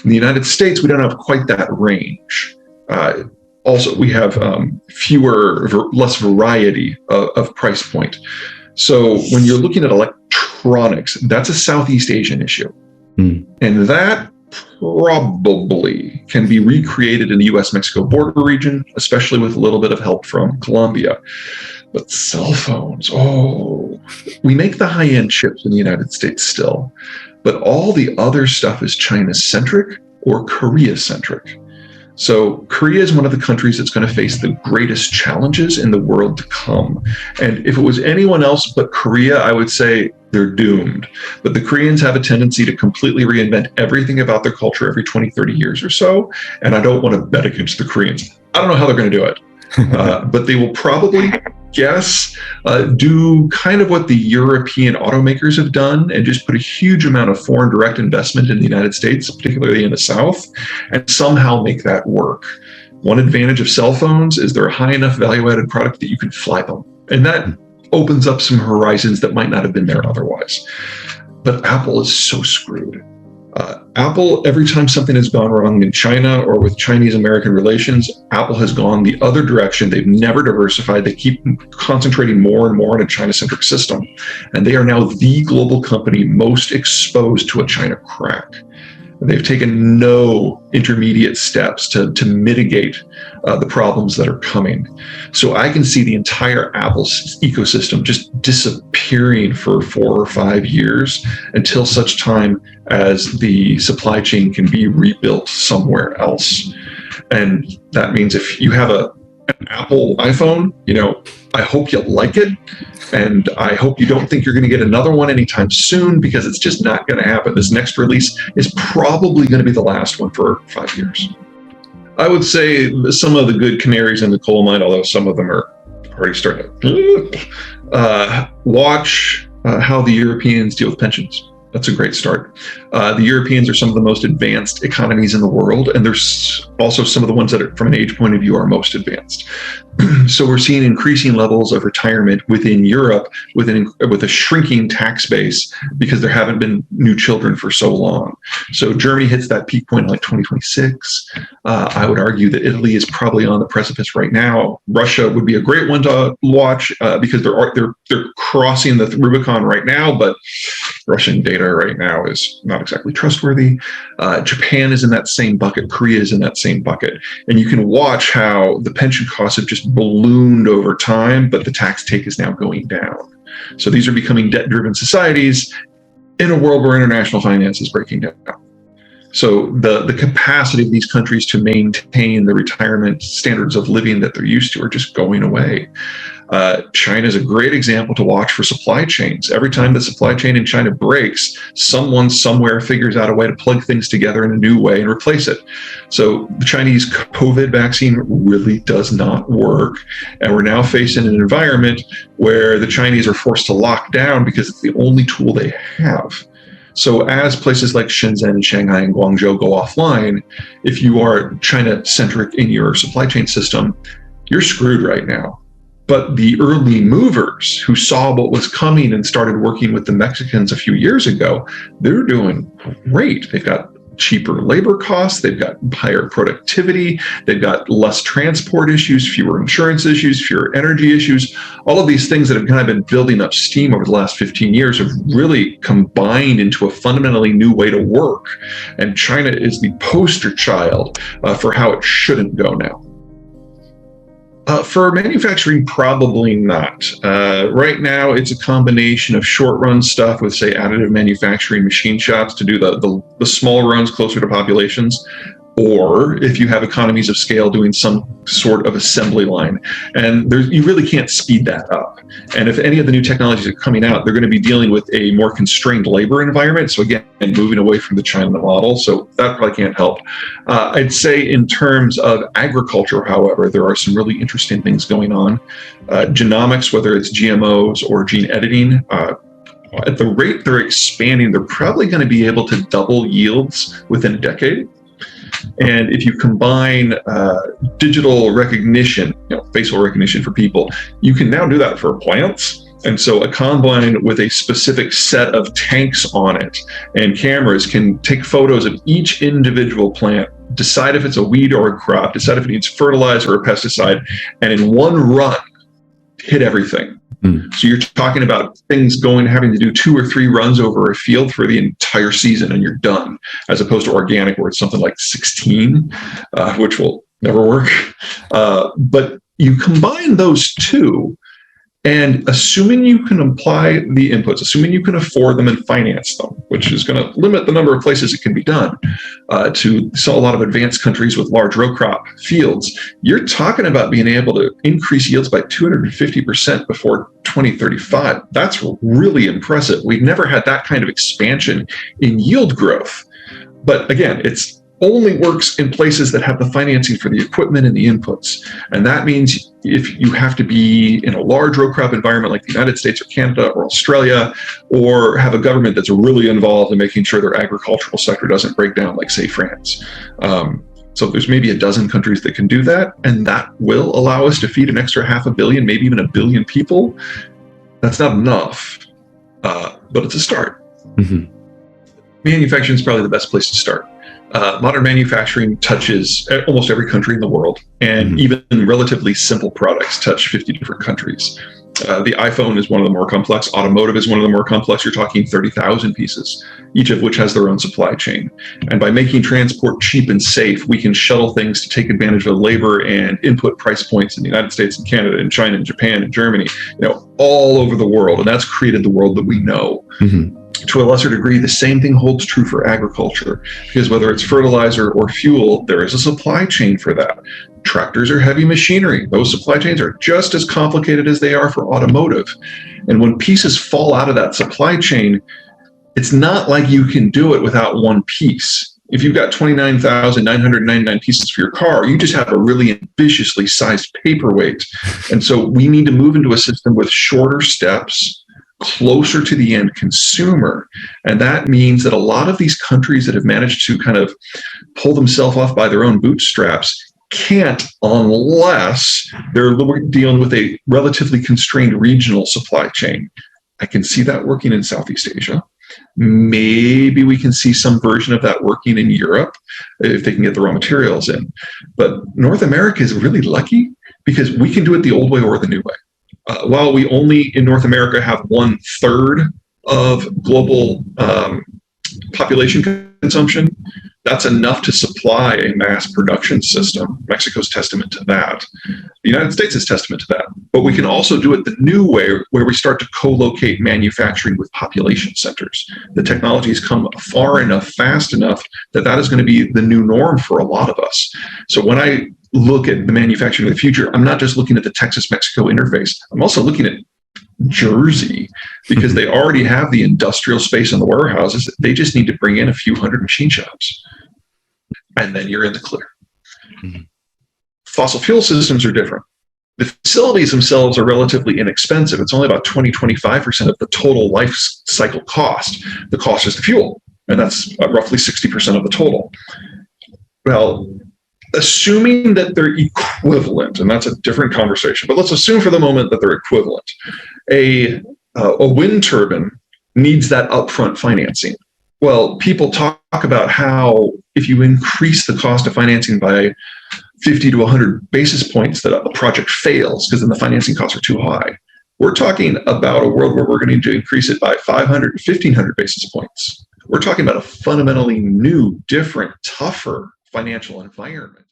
In the United States, we don't have quite that range. Also, we have less variety of price point. So when you're looking at electronics, that's a Southeast Asian issue. And that probably can be recreated in the US-Mexico border region, especially with a little bit of help from Colombia. But cell phones, we make the high-end chips in the United States still, but all the other stuff is China-centric or Korea-centric. So Korea is one of the countries that's going to face the greatest challenges in the world to come. And if it was anyone else but Korea, I would say they're doomed. But the Koreans have a tendency to completely reinvent everything about their culture every 20, 30 years or so. And I don't want to bet against the Koreans. I don't know how they're going to do it. But they will probably do kind of what the European automakers have done and just put a huge amount of foreign direct investment in the United States, particularly in the South, and somehow make that work. One advantage of cell phones is they're a high enough value-added product that you can fly them. And that opens up some horizons that might not have been there otherwise. But Apple is so screwed. Apple, every time something has gone wrong in China or with Chinese-American relations, Apple has gone the other direction. They've never diversified. They keep concentrating more and more on a China-centric system. And they are now the global company most exposed to a China crack. They've taken no intermediate steps to mitigate the problems that are coming. So I can see the entire Apple ecosystem just disappearing for 4 or 5 years until such time as the supply chain can be rebuilt somewhere else. And that means if you have an Apple iPhone, I hope you like it. And I hope you don't think you're going to get another one anytime soon, because it's just not going to happen. This next release is probably going to be the last one for 5 years. I would say some of the good canaries in the coal mine, although some of them are already starting to watch how the Europeans deal with pensions. That's a great start. The Europeans are some of the most advanced economies in the world, and there's also some of the ones that are, from an age point of view, are most advanced. So we're seeing increasing levels of retirement within Europe with a shrinking tax base because there haven't been new children for so long. So Germany hits that peak point in like 2026. I would argue that Italy is probably on the precipice right now. Russia would be a great one to watch because they're crossing the Rubicon right now, but Russian data right now is not exactly trustworthy. Japan is in that same bucket. Korea is in that same bucket. And you can watch how the pension costs have just ballooned over time, but the tax take is now going down. So these are becoming debt-driven societies in a world where international finance is breaking down. So the capacity of these countries to maintain the retirement standards of living that they're used to are just going away. China is a great example to watch for supply chains. Every time the supply chain in China breaks, someone somewhere figures out a way to plug things together in a new way and replace it. So the Chinese COVID vaccine really does not work. And we're now facing an environment where the Chinese are forced to lock down because it's the only tool they have. So as places like Shenzhen, Shanghai, and Guangzhou go offline, if you are China-centric in your supply chain system, you're screwed right now. But the early movers who saw what was coming and started working with the Mexicans a few years ago, they're doing great. They've got cheaper labor costs, they've got higher productivity, they've got less transport issues, fewer insurance issues, fewer energy issues. All of these things that have kind of been building up steam over the last 15 years have really combined into a fundamentally new way to work. And China is the poster child for how it shouldn't go now. For manufacturing, probably not. Right now, it's a combination of short-run stuff with, say, additive manufacturing machine shops to do the small runs closer to populations, or if you have economies of scale, doing some sort of assembly line. And you really can't speed that up. And if any of the new technologies are coming out, they're going to be dealing with a more constrained labor environment. So again, moving away from the China model. So that probably can't help. I'd say in terms of agriculture, however, there are some really interesting things going on. Genomics, whether it's GMOs or gene editing, at the rate they're expanding, they're probably going to be able to double yields within a decade. And if you combine digital recognition, facial recognition for people, you can now do that for plants. And so a combine with a specific set of tanks on it and cameras can take photos of each individual plant, decide if it's a weed or a crop, decide if it needs fertilizer or pesticide, and in one run, hit everything. So you're talking about things having to do 2 or 3 runs over a field for the entire season and you're done, as opposed to organic where it's something like 16, which will never work. But you combine those two, and assuming you can apply the inputs, assuming you can afford them and finance them, which is going to limit the number of places it can be done to a lot of advanced countries with large row crop fields, you're talking about being able to increase yields by 250% before 2035. That's really impressive. We've never had that kind of expansion in yield growth. But again, it's only works in places that have the financing for the equipment and the inputs. And that means if you have to be in a large row crop environment like the United States or Canada or Australia, or have a government that's really involved in making sure their agricultural sector doesn't break down, like say France. So there's maybe a dozen countries that can do that, and that will allow us to feed an extra 500 million, maybe even 1 billion people. That's not enough, but it's a start. Manufacturing is probably the best place to start. Modern manufacturing touches almost every country in the world, and even relatively simple products touch 50 different countries. The iPhone is one of the more complex. Automotive is one of the more complex. You're talking 30,000 pieces, each of which has their own supply chain. And by making transport cheap and safe, we can shuttle things to take advantage of labor and input price points in the United States and Canada and China and Japan and Germany, all over the world. And that's created the world that we know. To a lesser degree, the same thing holds true for agriculture, because whether it's fertilizer or fuel, there is a supply chain for that. Tractors are heavy machinery. Those supply chains are just as complicated as they are for automotive. And when pieces fall out of that supply chain, it's not like you can do it without one piece. If you've got 29,999 pieces for your car, you just have a really ambitiously sized paperweight. And so we need to move into a system with shorter steps, closer to the end consumer. And that means that a lot of these countries that have managed to kind of pull themselves off by their own bootstraps can't, unless they're dealing with a relatively constrained regional supply chain. I can see that working in Southeast Asia. Maybe we can see some version of that working in Europe if they can get the raw materials in. But North America is really lucky because we can do it the old way or the new way. While we only in North America have 1/3 of global population consumption, that's enough to supply a mass production system. Mexico's testament to that. The United States is testament to that. But we can also do it the new way, where we start to co-locate manufacturing with population centers. The technology has come far enough, fast enough, that is going to be the new norm for a lot of us. So when I look at the manufacturing of the future, I'm not just looking at the Texas-Mexico interface. I'm also looking at Jersey, because they already have the industrial space in the warehouses. They just need to bring in a few hundred machine shops, and then you're in the clear. Fossil fuel systems are different. The facilities themselves are relatively inexpensive. It's only about 20-25% of the total life cycle cost. The cost is the fuel, and that's roughly 60% of the total. Well, assuming that they're equivalent, and that's a different conversation, but let's assume for the moment that they're equivalent. A wind turbine needs that upfront financing. Well, people talk about how if you increase the cost of financing by 50 to 100 basis points, that a project fails because then the financing costs are too high. We're talking about a world where we're going to increase it by 500 to 1,500 basis points. We're talking about a fundamentally new, different, tougher financial environment.